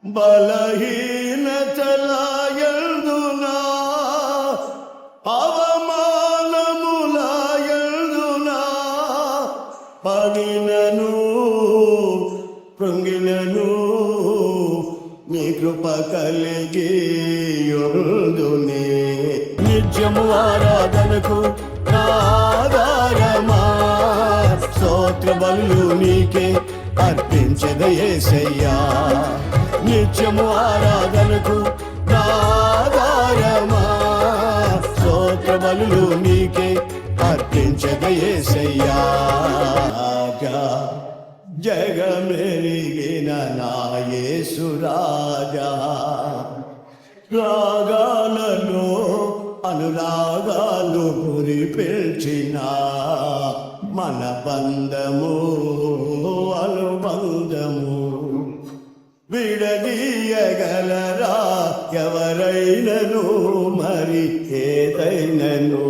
బలహీనతలయందునా అవమానములయందునా పడినను కృంగినను మీ కృప కలిగి యుందునే నిత్యము ఆరాధనకు ఆధారమా స్తోత్ర బలులు నీకే అర్పించద యేసయ్యా నిత్యము ఆరాధనకు ఆధారమా స్తోత్ర బలులు నీకే అర్పించద యేసయ్యా జగమెరిగిన నా యేసు రాజా రాగాలలో అనురాగాలు కురిపిల్చిన మన బంధము అనుబంధము విడదీయగలరా ఎవరైనను మరి ఏదైనను